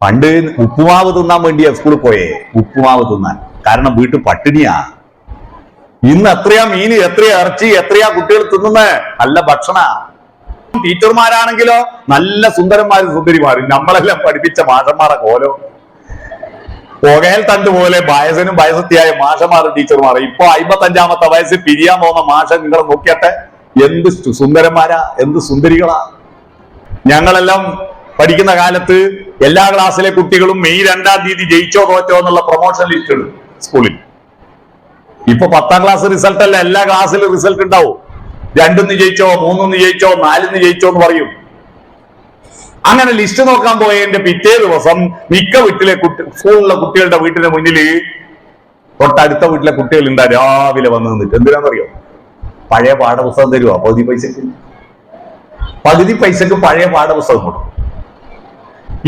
പണ്ട് ഉപ്പുമാവ് തിന്നാൻ വേണ്ടിയാ സ്കൂളിൽ പോയേ, ഉപ്പുമാവ് തിന്നാൻ. കാരണം വീട്ടിൽ പട്ടിണിയാ. ഇന്ന് എത്രയാ മീന്, എത്രയാ ഇറച്ചി, എത്രയാ കുട്ടികൾ തിന്നുന്നത്? നല്ല ഭക്ഷണ. ടീച്ചർമാരാണെങ്കിലോ നല്ല സുന്ദരന്മാരും സുന്ദരിമാരും. നമ്മളെല്ലാം പഠിപ്പിച്ച മാഷന്മാരെ കോലോ പുകയൽ തണ്ട് പോലെ വയസ്സനും വയസ്സത്തിയായ മാഷന്മാരും ടീച്ചർമാരും. ഇപ്പൊ 55ാമത്തെ വയസ്സിൽ പിരിയാൻ പോകുന്ന മാഷ നിങ്ങൾ നോക്കിയട്ടെ, എന്ത് സുന്ദരന്മാരാ, എന്ത് സുന്ദരികളാ. ഞങ്ങളെല്ലാം പഠിക്കുന്ന കാലത്ത് എല്ലാ ക്ലാസ്സിലെ കുട്ടികളും മെയ് 2-ാം തീയതി ജയിച്ചോ തോറ്റോ എന്നുള്ള പ്രൊമോഷൻ ലിസ്റ്റ് ഇടും സ്കൂളിൽ. ഇപ്പൊ 10ാം ക്ലാസ് റിസൾട്ട് അല്ല, എല്ലാ ക്ലാസ്സിലും റിസൾട്ട് ഉണ്ടാവും. 2-ന്ന് ജയിച്ചോ, 3-ന്ന് ജയിച്ചോ, 4-ന്ന് ജയിച്ചോ എന്ന് പറയും. അങ്ങനെ ലിസ്റ്റ് നോക്കാൻ പോയതിന്റെ പിറ്റേ ദിവസം മിക്ക വീട്ടിലെ സ്കൂളിലെ കുട്ടികളുടെ വീട്ടിന്റെ മുന്നില് തൊട്ടടുത്ത വീട്ടിലെ കുട്ടികൾ ഉണ്ടാ രാവിലെ വന്ന് നിന്നിട്ട് എന്തിനാണെന്നറിയോ? പഴയ പാഠപുസ്തകം തരുവാ. പകുതി പൈസക്ക് പഴയ പാഠപുസ്തകം കൊടുക്കും.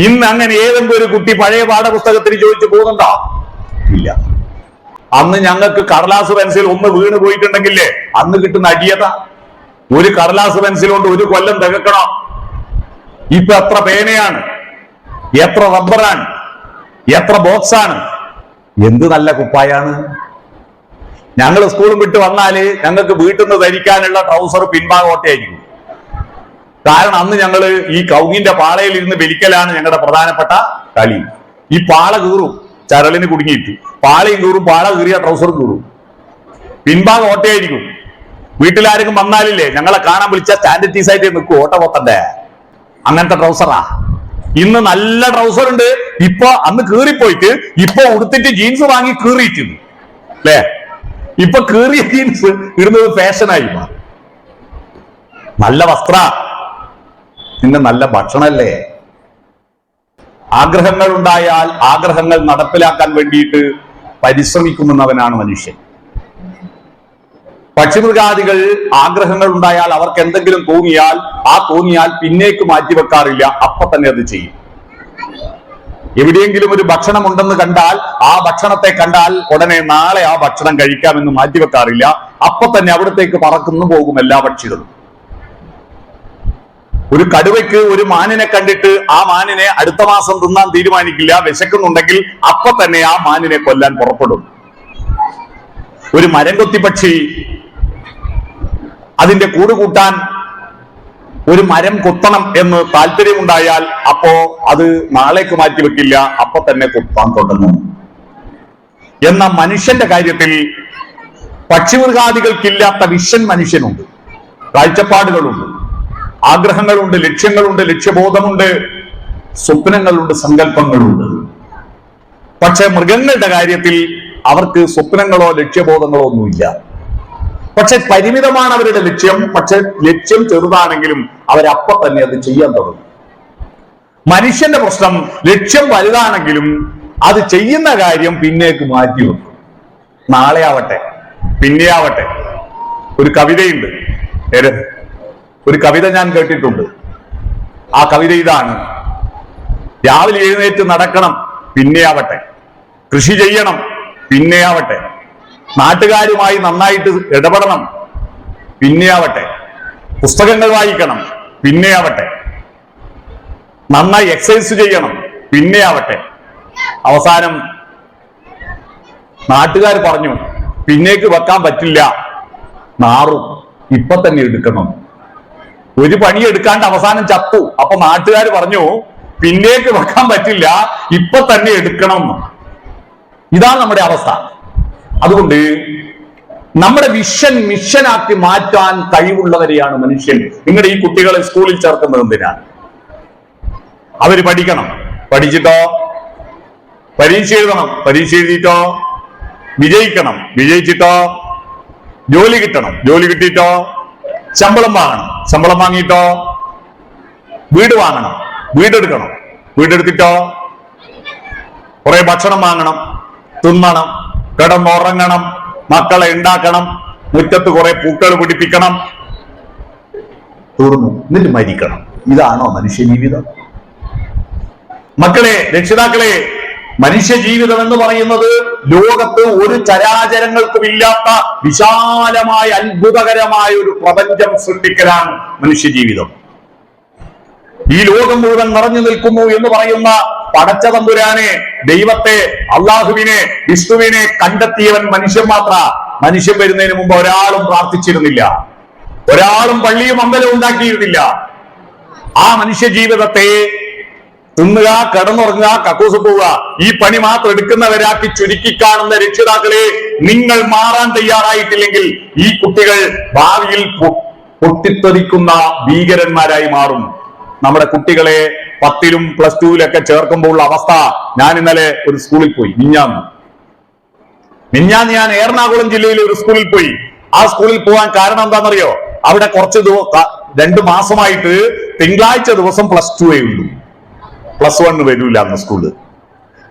ഇന്ന് അങ്ങനെ ഏതെങ്കിലും ഒരു കുട്ടി പഴയ പാഠപുസ്തകത്തിന് ചോദിച്ചു പോകുന്നുണ്ടോ? ഇല്ല. അന്ന് ഞങ്ങൾക്ക് കടലാസ് പെൻസിൽ ഒന്ന് വീണ് പോയിട്ടുണ്ടെങ്കിലേ അന്ന് കിട്ടുന്ന അടിയത. ഒരു കടലാസ് പെൻസിൽ കൊണ്ട് ഒരു കൊല്ലം തികക്കണം. ഇപ്പൊ എത്ര പേനയാണ്, എത്ര റബ്ബറാണ്, എത്ര ബോക്സാണ്, എന്ത് നല്ല കുപ്പായാണ്. ഞങ്ങൾ സ്കൂളും വിട്ട് വന്നാല് ഞങ്ങൾക്ക് വീട്ടിൽ നിന്ന് ധരിക്കാനുള്ള ട്രൗസർ പിൻഭാഗോട്ടയായിരിക്കും. കാരണം അന്ന് ഞങ്ങള് ഈ കൗങ്ങിന്റെ പാളയിൽ ഇരുന്ന് വലിക്കലാണ് ഞങ്ങളുടെ പ്രധാനപ്പെട്ട കളി. ഈ പാള കീറും, ചരളിന് കുടുങ്ങിയിട്ട് പാളയും കീറും, പാള കീറിയ ട്രൗസറും കീറും. പിൻഭാഗം ഓട്ടയായിരിക്കും. വീട്ടിലാരെങ്കിലും വന്നാലില്ലേ ഞങ്ങളെ കാണാൻ വിളിച്ച സ്റ്റാൻഡർഡൈസ് ആയിട്ട് നിൽക്കും, ഓട്ട പോത്തണ്ടേ അങ്ങനത്തെ ട്രൗസറാ. ഇന്ന് നല്ല ട്രൗസർ ഉണ്ട്. ഇപ്പൊ അന്ന് കീറിപ്പോയിട്ട് ഇപ്പൊ ഉടുത്തിട്ട് ജീൻസ് വാങ്ങി കീറിയിട്ടുണ്ട് അല്ലേ? ഇപ്പൊ കീറിയ ജീൻസ് ഇടുന്നത് ഫാഷനായി മാറി. നല്ല വസ്ത്ര, പിന്നെ നല്ല ഭക്ഷണല്ലേ. ആഗ്രഹങ്ങൾ ഉണ്ടായാൽ ആഗ്രഹങ്ങൾ നടപ്പിലാക്കാൻ വേണ്ടിയിട്ട് പരിശ്രമിക്കുമെന്നവനാണ് മനുഷ്യൻ. പക്ഷിമൃഗാദികൾ ആഗ്രഹങ്ങൾ ഉണ്ടായാൽ അവർക്ക് എന്തെങ്കിലും തോന്നിയാൽ പിന്നേക്ക് മാറ്റിവെക്കാറില്ല, അപ്പൊ തന്നെ അത് ചെയ്യും. എവിടെയെങ്കിലും ഒരു ഭക്ഷണം ഉണ്ടെന്ന് കണ്ടാൽ ആ ഭക്ഷണത്തെ കണ്ടാൽ ഉടനെ നാളെ ആ ഭക്ഷണം കഴിക്കാമെന്ന് മാറ്റിവെക്കാറില്ല, അപ്പൊ തന്നെ അവിടത്തേക്ക് പറക്കുന്നു പോകും എല്ലാ പക്ഷികളും. ഒരു കടുവയ്ക്ക് ഒരു മാനിനെ കണ്ടിട്ട് ആ മാനിനെ അടുത്ത മാസം തിന്നാൻ തീരുമാനിക്കില്ല. വിശക്കുന്നുണ്ടെങ്കിൽ അപ്പൊ തന്നെ ആ മാനിനെ കൊല്ലാൻ പുറപ്പെടും. ഒരു മരം കൊത്തി പക്ഷി അതിന്റെ കൂട് കൂട്ടാൻ ഒരു മരം കൊത്തണം എന്ന് താല്പര്യമുണ്ടായാൽ അപ്പോ അത് നാളേക്ക് മാറ്റിവെക്കില്ല, അപ്പൊ തന്നെ കൊത്താൻ തുടങ്ങും. എന്ന മനുഷ്യന്റെ കാര്യത്തിൽ പക്ഷിമൃഗാദികൾക്കില്ലാത്ത വിഷൻ മനുഷ്യനുണ്ട്. കാഴ്ചപ്പാടുകളുണ്ട്, ആഗ്രഹങ്ങളുണ്ട്, ലക്ഷ്യങ്ങളുണ്ട്, ലക്ഷ്യബോധമുണ്ട്, സ്വപ്നങ്ങളുണ്ട്, സങ്കല്പങ്ങളുണ്ട്. പക്ഷെ മൃഗങ്ങളുടെ കാര്യത്തിൽ അവർക്ക് സ്വപ്നങ്ങളോ ലക്ഷ്യബോധങ്ങളോ ഒന്നുമില്ല. പക്ഷെ പരിമിതമാണ് അവരുടെ ലക്ഷ്യം. പക്ഷെ ലക്ഷ്യം ചെറുതാണെങ്കിലും അവരപ്പൊ തന്നെ അത് ചെയ്യാൻ തുടങ്ങും. മനുഷ്യന്റെ പ്രശ്നം ലക്ഷ്യം വലുതാണെങ്കിലും അത് ചെയ്യുന്ന കാര്യം പിന്നേക്ക് മാറ്റിവെക്കും. നാളെ ആവട്ടെ, പിന്നെ ആവട്ടെ. ഒരു കവിതയുണ്ട്, ഒരു കവിത ഞാൻ കേട്ടിട്ടുണ്ട്. ആ കവിത ഇതാണ്: രാവിലെ എഴുന്നേറ്റ് നടക്കണം, പിന്നെ ആവട്ടെ. കൃഷി ചെയ്യണം, പിന്നെ ആവട്ടെ. നാട്ടുകാരുമായി നന്നായിട്ട് ഇടപെടണം, പിന്നെ ആവട്ടെ. പുസ്തകങ്ങൾ വായിക്കണം, പിന്നെ ആവട്ടെ. നന്നായി എക്സസൈസ് ചെയ്യണം, പിന്നെ ആവട്ടെ. അവസാനം നാട്ടുകാർ പറഞ്ഞു, പിന്നേക്ക് വെക്കാൻ പറ്റില്ല, നാറും, ഇപ്പൊ തന്നെ എടുക്കണം. ഒരു പണി എടുക്കാണ്ട് അവസാനം ചത്തു. അപ്പൊ നാട്ടുകാർ പറഞ്ഞു, പിന്നേക്ക് വെക്കാൻ പറ്റില്ല, ഇപ്പൊ തന്നെ എടുക്കണം. ഇതാണ് നമ്മുടെ അവസ്ഥ. അതുകൊണ്ട് നമ്മുടെ വിഷൻ മിഷനാക്കി മാറ്റാൻ കഴിവുള്ളവരെയാണ് മനുഷ്യൻ. നിങ്ങളുടെ ഈ കുട്ടികളെ സ്കൂളിൽ ചേർക്കുന്നത് എന്തിനാണ്? അവര് പഠിക്കണം, പഠിച്ചിട്ടോ പരീക്ഷ എഴുതണം, പരീക്ഷ എഴുതിയിട്ടോ വിജയിക്കണം, വിജയിച്ചിട്ടോ ജോലി കിട്ടണം, ജോലി കിട്ടിയിട്ടോ ശമ്പളം വാങ്ങണം, ശമ്പളം വാങ്ങിയിട്ടോ വീട് വാങ്ങണം, വീടെടുക്കണം, വീടെടുത്തിട്ടോ കുറെ ഭക്ഷണം വാങ്ങണം, തിന്നണം, കിടന്നുറങ്ങണം, മക്കളെ ഉണ്ടാക്കണം, മുറ്റത്ത് കുറെ പൂക്കൾ പിടിപ്പിക്കണം, തീർന്നു, എന്നിട്ട് മരിക്കണം. ഇതാണോ മനുഷ്യ ജീവിതം? മക്കളെ, രക്ഷിതാക്കളെ, മനുഷ്യ ജീവിതം എന്ന് പറയുന്നത് ലോകത്ത് ഒരു ചരാചരങ്ങൾക്കും ഇല്ലാത്ത വിശാലമായ അത്ഭുതകരമായ ഒരു പ്രപഞ്ചം സൃഷ്ടിക്കലാണ് മനുഷ്യ ജീവിതം. ഈ ലോകം മുഴുവൻ നിറഞ്ഞു നിൽക്കുന്നു എന്ന് പറയുന്ന പടച്ച തമ്പുരാനെ, ദൈവത്തെ, അള്ളാഹുവിനെ, വിഷ്ണുവിനെ കണ്ടെത്തിയവൻ മനുഷ്യൻ മാത്ര. മനുഷ്യൻ വരുന്നതിന് മുമ്പ് ഒരാളും പ്രാർത്ഥിച്ചിരുന്നില്ല, ഒരാളും പള്ളിയും അമ്പലവും ഉണ്ടാക്കിയിരുന്നില്ല. ആ മനുഷ്യ ജീവിതത്തെ തിന്നുക, കിടന്നുറങ്ങുക, കക്കൂസ് പോവുക, ഈ പണി മാത്രം എടുക്കുന്നവരാക്കി ചുരുക്കി കാണുന്ന രക്ഷിതാക്കളെ, നിങ്ങൾ മാറാൻ തയ്യാറായിട്ടില്ലെങ്കിൽ ഈ കുട്ടികൾ ഭാവിയിൽ പൊട്ടിത്തെറിക്കുന്ന ഭീകരന്മാരായി മാറും. നമ്മുടെ കുട്ടികളെ 10ലും പ്ലസ് 2വിലൊക്കെ ചേർക്കുമ്പോൾ ഉള്ള അവസ്ഥ, ഞാൻ ഇന്നലെ ഒരു സ്കൂളിൽ പോയി, മിഞ്ഞാന്ന് ഞാൻ എറണാകുളം ജില്ലയിലെ ഒരു സ്കൂളിൽ പോയി. ആ സ്കൂളിൽ പോകാൻ കാരണം എന്താണെന്നറിയോ? അവിടെ കുറച്ച് 2 മാസമായിട്ട് തിങ്കളാഴ്ച ദിവസം പ്ലസ് 2 ഉള്ളൂ, പ്ലസ് 1 വരൂല അന്ന് സ്കൂള്.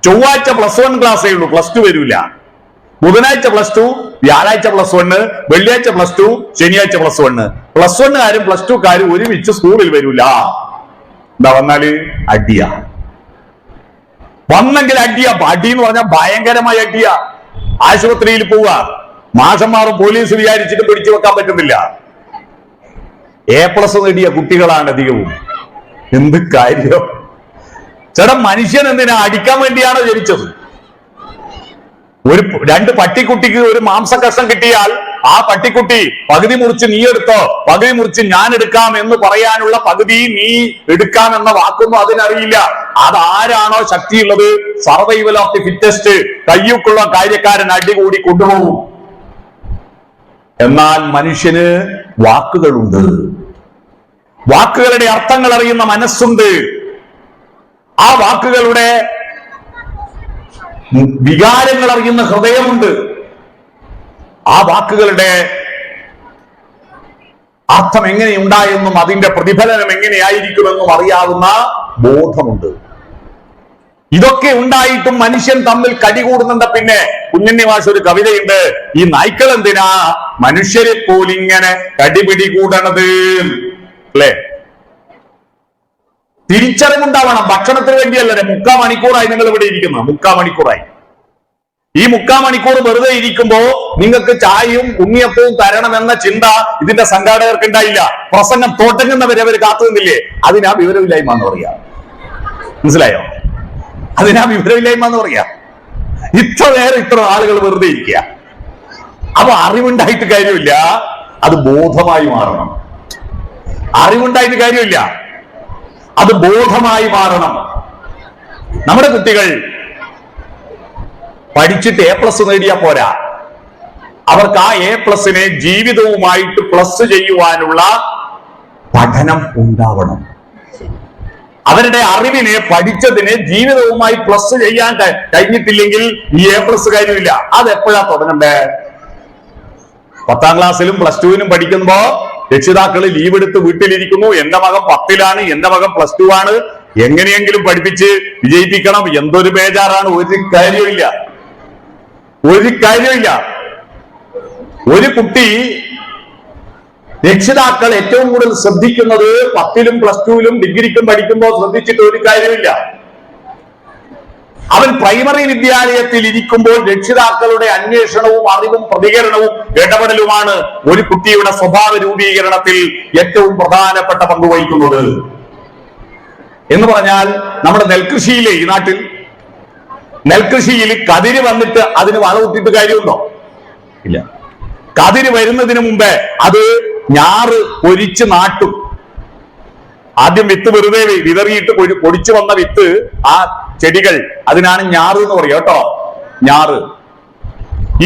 ചൊവ്വാഴ്ച പ്ലസ് 1 ക്ലാസ്സേ ഉള്ളൂ, പ്ലസ് 2 വരൂല. ബുധനാഴ്ച പ്ലസ് 2, വ്യാഴാഴ്ച പ്ലസ് 1, വെള്ളിയാഴ്ച പ്ലസ് 2, ശനിയാഴ്ച പ്ലസ് 1. പ്ലസ് 1കാരും പ്ലസ് 2കാരും ഒരുമിച്ച് സ്കൂളിൽ വരൂല. എന്താ വന്നാല് അടിയ, വന്നെങ്കിൽ അടിയ. അടി എന്ന് പറഞ്ഞാൽ ഭയങ്കരമായ അടിയ. ആശുപത്രിയിൽ പോവുക, മാഷന്മാരും പോലീസ് വിചാരിച്ചിട്ട് പിടിച്ചു വെക്കാൻ പറ്റുന്നില്ല. A+ നേടിയ കുട്ടികളാണ് അധികവും. എന്ത് കാര്യം ചേട്ടാ, മനുഷ്യൻ എന്തിനാ അടിക്കാൻ വേണ്ടിയാണോ ജനിച്ചത്? 2 പട്ടിക്കുട്ടിക്ക് ഒരു മാംസകഷ്ണം കിട്ടിയാൽ ആ പട്ടിക്കുട്ടി പകുതി മുറിച്ച് നീ എടുത്തോ, പകുതി മുറിച്ച് ഞാൻ എടുക്കാം എന്ന് പറയാനുള്ള, പകുതി നീ എടുക്കാം എന്ന വാക്കൊന്നും അതിനറിയില്ല. അതാരാണോ ശക്തിയുള്ളത്, സർവൈവൽ ഓഫ് ദി ഫിറ്റസ്റ്റ്, കയ്യൂക്കുള്ള കാര്യക്കാരൻ അടികൂടി കൊണ്ടുപോകും. എന്നാൽ മനുഷ്യന് വാക്കുകളുണ്ട്, വാക്കുകളുടെ അർത്ഥങ്ങൾ അറിയുന്ന മനസ്സുണ്ട്, ആ വാക്കുകളുടെ വികാരങ്ങൾ അറിയുന്ന ഹൃദയമുണ്ട്, ആ വാക്കുകളുടെ അർത്ഥം എങ്ങനെയുണ്ടായെന്നും അതിന്റെ പ്രതിഫലനം എങ്ങനെയായിരിക്കുമെന്നും അറിയാവുന്ന ബോധമുണ്ട്. ഇതൊക്കെ ഉണ്ടായിട്ടും മനുഷ്യൻ തമ്മിൽ കടികൂടുന്നുണ്ട്. പിന്നെ കുഞ്ഞുണ്ണി മാഷ് ഒരു കവിതയുണ്ട്, ഈ നായ്ക്കൾ എന്തിനാ മനുഷ്യരെ പോലിങ്ങനെ കടിപിടി കൂടണത്, അല്ലേ? തിരിച്ചറിവുണ്ടാവണം. ഭക്ഷണത്തിന് വേണ്ടിയല്ലേ 3/4 മണിക്കൂറായി നിങ്ങൾ ഇവിടെ ഇരിക്കുന്നത്, 3/4 മണിക്കൂറായി. ഈ 3/4 മണിക്കൂർ വെറുതെ ഇരിക്കുമ്പോ നിങ്ങൾക്ക് ചായയും ഉണ്ണിയപ്പവും തരണമെന്ന ചിന്ത ഇതിന്റെ സംഘാടകർക്ക് ഉണ്ടായില്ല. പ്രസംഗം തോട്ടങ്ങുന്നവരെ അവർ കാത്തു നിന്നില്ലേ? അതിനാ വിവരമില്ലായ്മ എന്ന് പറയാ. മനസ്സിലായോ? അതിനാ വിവരമില്ലായ്മ എന്ന് പറയാ. ഇത്ര നേരം ഇത്ര ആളുകൾ വെറുതെ ഇരിക്കുക. അപ്പൊ അറിവുണ്ടായിട്ട് കാര്യമില്ല, അത് ബോധമായി മാറണം. അറിവുണ്ടായിട്ട് കാര്യമില്ല, അത് ബോധമായി മാറണം. നമ്മുടെ കുട്ടികൾ പഠിച്ചിട്ട് A+ നേടിയാ പോരാ, അവർക്ക് ആ A+നെ ജീവിതവുമായിട്ട് പ്ലസ് ചെയ്യുവാനുള്ള പഠനം ഉണ്ടാവണം. അവരുടെ അറിവിനെ, പഠിച്ചതിനെ ജീവിതവുമായി പ്ലസ് ചെയ്യാൻ കഴിഞ്ഞിട്ടില്ലെങ്കിൽ ഈ A+ കാര്യമില്ല. അത് എപ്പോഴാ തുടങ്ങണ്ടേ? 10ാം ക്ലാസ്സിലും പ്ലസ് 2വിനും പഠിക്കുമ്പോ രക്ഷിതാക്കൾ ലീവ് എടുത്ത് വീട്ടിലിരിക്കുന്നു. എന്റെ മകൻ 10ലാണ്, എന്റെ മകൻ പ്ലസ് 2 ആണ്, എങ്ങനെയെങ്കിലും പഠിപ്പിച്ച് വിജയിപ്പിക്കണം. എന്തൊരു ബേജാറാണ്. ഒരു കാര്യമില്ല, ഒരു കാര്യമില്ല. ഒരു കുട്ടി, രക്ഷിതാക്കൾ ഏറ്റവും കൂടുതൽ ശ്രദ്ധിക്കുന്നത് 10ലും പ്ലസ് 2വിലും ഡിഗ്രിക്കും പഠിക്കുമ്പോൾ ശ്രദ്ധിച്ചിട്ട് ഒരു കാര്യമില്ല. അവൻ പ്രൈമറി വിദ്യാലയത്തിൽ ഇരിക്കുമ്പോൾ രക്ഷിതാക്കളുടെ അന്വേഷണവും അറിവും പ്രതികരണവും ഇടപെടലുമാണ് ഒരു കുട്ടിയുടെ സ്വഭാവ രൂപീകരണത്തിൽ ഏറ്റവും പ്രധാനപ്പെട്ട പങ്ക് വഹിക്കുന്നത്. എന്ന് പറഞ്ഞാൽ നമ്മുടെ നെൽകൃഷിയിലെ, ഈ നാട്ടിൽ നെൽകൃഷിയിൽ കതിര് വന്നിട്ട് അതിന് വളമിട്ടിട്ട് കാര്യമുണ്ടോ? ഇല്ല. കതിര് വരുന്നതിന് മുമ്പേ അത് ഞാറ് പൊരിച്ച് നാട്ടും. ആദ്യം വിത്ത് വെറുതെ വിതറിയിട്ട് പൊടിച്ചു വന്ന വിത്ത്, ആ ചെടികൾ, അതിനാണ് ഞാറ് എന്ന് പറയുക കേട്ടോ, ഞാറ്.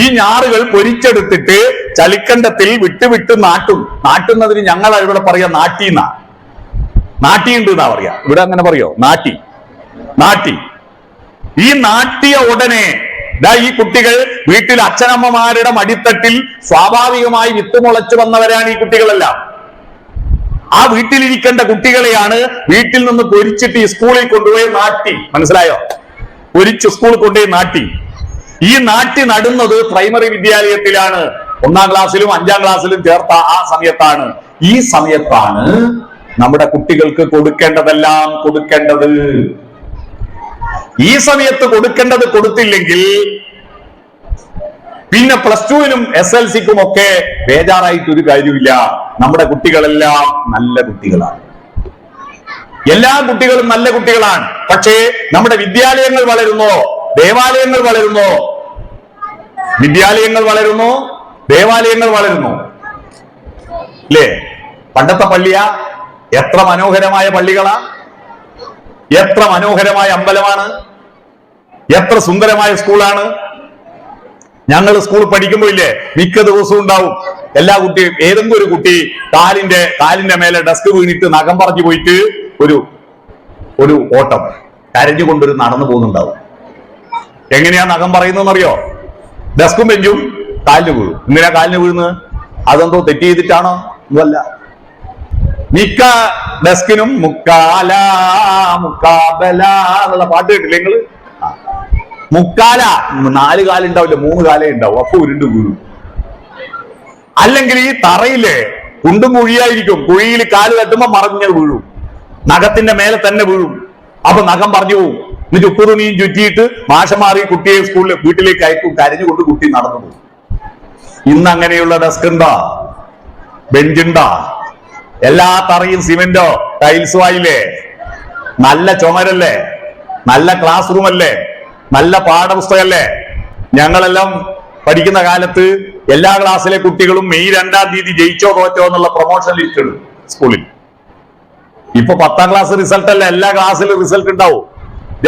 ഈ ഞാറുകൾ പൊരിച്ചെടുത്തിട്ട് ചളിക്കണ്ടത്തിൽ വിട്ട് നാട്ടും. നാട്ടുന്നതിന് ഞങ്ങൾ ഇവിടെ പറയാ നാട്ടീന്ന, നാട്ടിയുണ്ട് എന്നാ പറയാ. ഇവിടെ അങ്ങനെ പറയോ? നാട്ടി. ഈ നാട്ടിയ ഉടനെ ഈ കുട്ടികൾ വീട്ടിൽ അച്ഛനമ്മമാരുടെ മടിത്തട്ടിൽ സ്വാഭാവികമായി വിത്ത് മുളച്ചു വന്നവരാണ് ഈ കുട്ടികളെല്ലാം. ആ വീട്ടിലിരിക്കേണ്ട കുട്ടികളെയാണ് വീട്ടിൽ നിന്ന് പൊരിച്ചിട്ട് ഈ സ്കൂളിൽ കൊണ്ടുപോയി നാട്ടി. മനസ്സിലായോ? പൊരിച്ച് സ്കൂളിൽ കൊണ്ടുപോയി നാട്ടി. ഈ നാട്ടി നടുന്നത് പ്രൈമറി വിദ്യാലയത്തിലാണ്. 1ാം ക്ലാസ്സിലും 5ാം ക്ലാസ്സിലും ചേർത്ത ആ സമയത്താണ്. ഈ സമയത്താണ് നമ്മുടെ കുട്ടികൾക്ക് കൊടുക്കേണ്ടതെല്ലാം കൊടുക്കേണ്ടത്. ഈ സമയത്ത് കൊടുക്കേണ്ടത് കൊടുത്തില്ലെങ്കിൽ പിന്നെ പ്ലസ് 2വിനും SLCക്കും ഒക്കെ ബേജാറായിട്ട് ഒരു കാര്യമില്ല. നമ്മുടെ കുട്ടികളെല്ലാം നല്ല കുട്ടികളാണ്. എല്ലാ കുട്ടികളും നല്ല കുട്ടികളാണ്. പക്ഷേ നമ്മുടെ വിദ്യാലയങ്ങൾ വളരുന്നോ, ദേവാലയങ്ങൾ വളരുന്നോ? വിദ്യാലയങ്ങൾ വളരുന്നു, ദേവാലയങ്ങൾ വളരുന്നു. അല്ലേ? പണ്ടത്തെ പള്ളിയാ? എത്ര മനോഹരമായ പള്ളികളാ, എത്ര മനോഹരമായ അമ്പലമാണ്, എത്ര സുന്ദരമായ സ്കൂളാണ്. ഞങ്ങൾ സ്കൂൾ പഠിക്കുമ്പോ ഇല്ലേ, മിക്ക ദിവസവും ഉണ്ടാവും എല്ലാ കുട്ടിയും, ഏതെങ്കിലും ഒരു കുട്ടി കാലിന്റെ മേലെ ഡെസ്ക് വീണിട്ട് നഖം പറഞ്ഞു പോയിട്ട് ഒരു ഓട്ടം കരഞ്ഞുകൊണ്ടൊരു നടന്നു പോകുന്നുണ്ടാവും. എങ്ങനെയാ നഖം പറയുന്നറിയോ? ഡെസ്കും ബെഞ്ചും കാലിന് വീഴും. എന്തിനാ കാലിന് വീഴുന്നത്? അതെന്തോ തെറ്റ് ചെയ്തിട്ടാണോ? ഒന്നുമല്ല. മിക്ക ഡെസ്കിനും മുക്കാല മുക്കാബല എന്നുള്ള പാട്ട് കേട്ടില്ലേ നിങ്ങള്? മുക്കാല 4 കാലുണ്ടാവില്ല, 3 കാലേ ഉണ്ടാവും. അപ്പൊ ഉരുണ്ട് വീഴും. അല്ലെങ്കിൽ ഈ തറയില്ലേ കുണ്ടും കുഴിയായിരിക്കും, കുഴിയിൽ കാല് തട്ടുമ്പോ മറിഞ്ഞ് വീഴും, നഖത്തിന്റെ മേലെ തന്നെ വീഴും. അപ്പൊ നഖം പറഞ്ഞു പോവും. എന്നിട്ട് ഉപ്പ് തുണിയും ചുറ്റിയിട്ട് മാഷമാറി കുട്ടിയെ വീട്ടിലേക്ക് അയക്കും. കരഞ്ഞുകൊണ്ട് കുട്ടി നടന്നു പോകും. ഇന്ന് അങ്ങനെയുള്ള ഡെസ്ക് ഉണ്ടോ? ബെഞ്ചുണ്ടോ? എല്ലാ തറയും സിമെന്റോ ടൈൽസോ ആയില്ലേ? നല്ല ചുമരല്ലേ? നല്ല ക്ലാസ് റൂം അല്ലേ? നല്ല പാഠപുസ്തകല്ലേ? ഞങ്ങളെല്ലാം പഠിക്കുന്ന കാലത്ത് എല്ലാ ക്ലാസ്സിലെ കുട്ടികളും മെയ് 2-ാം തീയതി ജയിച്ചോ തോറ്റോ എന്നുള്ള പ്രൊമോഷൻ ലിസ്റ്റ് ഇടും സ്കൂളിൽ. ഇപ്പൊ 10ാം ക്ലാസ് റിസൾട്ട് അല്ല, എല്ലാ ക്ലാസ്സിലും റിസൾട്ട് ഉണ്ടാവും.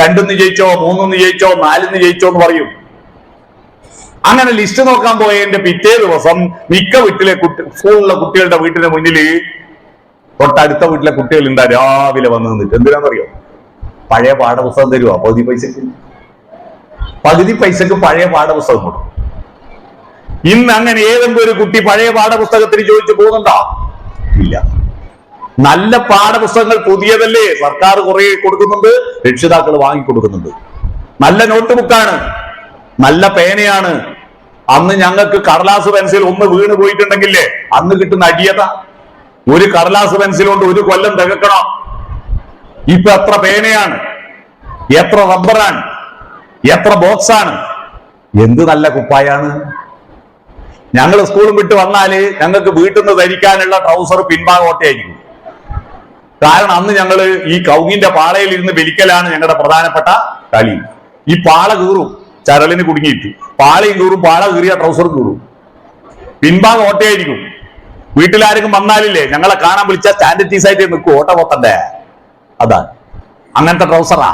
2 ജയിച്ചോ, 3 ജയിച്ചോ, 4 ജയിച്ചോ എന്ന് പറയും. അങ്ങനെ ലിസ്റ്റ് നോക്കാൻ പോയതിന്റെ പിറ്റേ ദിവസം മിക്ക വീട്ടിലെ സ്കൂളിലെ കുട്ടികളുടെ വീട്ടിന് മുന്നിൽ തൊട്ടടുത്ത വീട്ടിലെ കുട്ടികൾ ഉണ്ടാ രാവിലെ വന്ന് നിന്നിട്ട് എന്തിനാണെന്നറിയോ? പഴയ പാഠപുസ്തകം തരുവാ പകുതി പൈസക്ക് പഴയ പാഠപുസ്തകം കൊടുക്കും. ഇന്ന് അങ്ങനെ ഏതെങ്കിലും ഒരു കുട്ടി പഴയ പാഠപുസ്തകത്തിന് ചോദിച്ചു പോകുന്നുണ്ടോ? ഇല്ല. നല്ല പാഠപുസ്തകങ്ങൾ പുതിയതല്ലേ, സർക്കാർ കുറെ കൊടുക്കുന്നുണ്ട്, രക്ഷിതാക്കൾ വാങ്ങിക്കൊടുക്കുന്നുണ്ട്. നല്ല നോട്ട് ബുക്കാണ്, നല്ല പേനയാണ്. അന്ന് ഞങ്ങൾക്ക് കടലാസ് പെൻസിൽ ഒന്ന് വീണ് പോയിട്ടുണ്ടെങ്കിലേ അന്ന് കിട്ടുന്ന അടിയത. ഒരു കടലാസ് പെൻസിൽ കൊണ്ട് 1 കൊല്ലം തികക്കണം. ഇപ്പൊ എത്ര പേനയാണ്, എത്ര റബ്ബറാണ്, എത്ര ബോക്സാണ്, എന്ത് നല്ല കുപ്പായാണ്. ഞങ്ങൾ സ്കൂളും വിട്ട് വന്നാല് ഞങ്ങൾക്ക് വീട്ടിൽ നിന്ന് ധരിക്കാനുള്ള ട്രൗസർ പിൻഭാഗോട്ടയായിരിക്കും. കാരണം അന്ന് ഞങ്ങള് ഈ കൗങ്ങിന്റെ പാളയിൽ ഇരുന്ന് വലിക്കലാണ് ഞങ്ങളുടെ പ്രധാനപ്പെട്ട കളി. ഈ പാള കീറും, ചരളിന് കുടുങ്ങിയിട്ട് പാളയും കീറും, പാള കീറിയ ട്രൗസർ കീറും. പിൻഭാഗം ഓട്ടയായിരിക്കും. വീട്ടിലാരെങ്കിലും വന്നാലില്ലേ ഞങ്ങളെ കാണാൻ വിളിച്ച സ്റ്റാൻഡേർഡീസ് ആയിട്ട് നിൽക്കും, ഓട്ട പോത്തണ്ടേ. അതാണ് അങ്ങനത്തെ ട്രൗസറാ.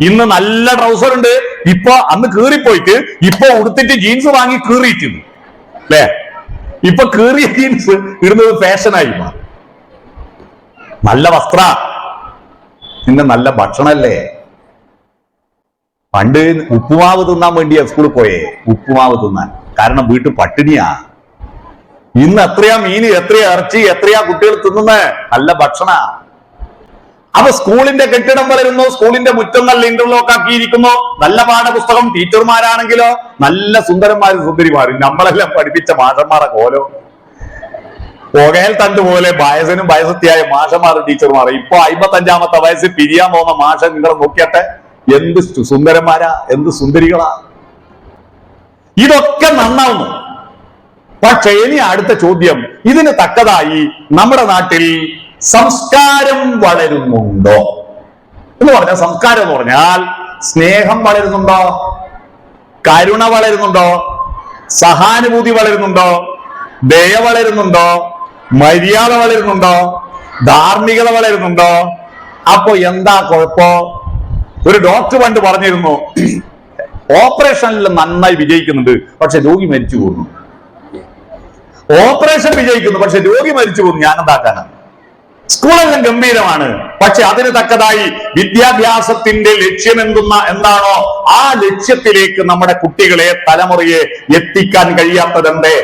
ഇന്ന് നല്ല ട്രൗസർ ഉണ്ട്. ഇപ്പൊ അന്ന് കീറിപ്പോയിട്ട് ഇപ്പൊ ഉടുത്തിട്ട് ജീൻസ് വാങ്ങി കീറിയിട്ടുണ്ട് അല്ലേ? ഇപ്പൊ കീറിയ ജീൻസ് ഇടുന്നത് ഫാഷനായി മാറി. നല്ല വസ്ത്ര, പിന്നെ നല്ല ഭക്ഷണല്ലേ. പണ്ട് ഉപ്പുമാവ് തിന്നാൻ വേണ്ടിയാ സ്കൂളിൽ പോയേ, ഉപ്പുമാവ് തിന്നാൻ. കാരണം വീട്ടിൽ പട്ടിണിയാ. ഇന്ന് എത്രയാ മീന്, എത്രയാ ഇറച്ചി, എത്രയാ കുട്ടികൾ തിന്നുന്നേ? നല്ല ഭക്ഷണ. അപ്പൊ സ്കൂളിന്റെ കെട്ടിടം വളരുന്നു, സ്കൂളിന്റെ മുറ്റങ്ങളിൽ ഇന്റർലോക്ക് ആക്കിയിരിക്കുന്നു, നല്ല പാഠപുസ്തകം. ടീച്ചർമാരാണെങ്കിലോ നല്ല സുന്ദരന്മാരും സുന്ദരിമാരും. നമ്മളെല്ലാം പഠിപ്പിച്ച മാഷന്മാരെ കോലോ പുകയൽ തണ്ട് പോലെ വയസ്സനും വയസ്സത്തിയായ മാഷന്മാരും ടീച്ചർമാരെ. ഇപ്പൊ 55ാമത്തെ വയസ്സിൽ പിരിയാൻ പോകുന്ന മാഷ നിങ്ങൾ നോക്കിയട്ടെ, എന്ത് സുന്ദരന്മാരാ, എന്ത് സുന്ദരികളാ. ഇതൊക്കെ നന്നാവുന്നു. പക്ഷെ ഇനി അടുത്ത ചോദ്യം, ഇതിന് തക്കതായി നമ്മുടെ നാട്ടിൽ സംസ്കാരം വളരുന്നുണ്ടോ എന്ന് പറഞ്ഞാൽ, സംസ്കാരം എന്ന് പറഞ്ഞാൽ സ്നേഹം വളരുന്നുണ്ടോ, കരുണ വളരുന്നുണ്ടോ, സഹാനുഭൂതി വളരുന്നുണ്ടോ, ദയ വളരുന്നുണ്ടോ, മര്യാദ വളരുന്നുണ്ടോ, ധാർമ്മികത വളരുന്നുണ്ടോ? അപ്പൊ എന്താ കുഴപ്പോ? ഒരു ഡോക്ടർ പണ്ട് പറഞ്ഞിരുന്നു, ഓപ്പറേഷനിൽ നന്നായി വിജയിക്കുന്നുണ്ട്, പക്ഷെ രോഗി മരിച്ചു പോകുന്നു. ഓപ്പറേഷൻ വിജയിക്കുന്നു, പക്ഷെ രോഗി മരിച്ചു പോകുന്നു. ഞാൻ എന്താക്കാനാണ്? സ്കൂളെല്ലാം ഗംഭീരമാണ്, പക്ഷെ അതിന് തക്കതായി വിദ്യാഭ്യാസത്തിന്റെ ലക്ഷ്യം എന്താണോ ആ ലക്ഷ്യത്തിലേക്ക് നമ്മുടെ കുട്ടികളെ, തലമുറയെ എത്തിക്കാൻ കഴിയാത്തതെന്തേ?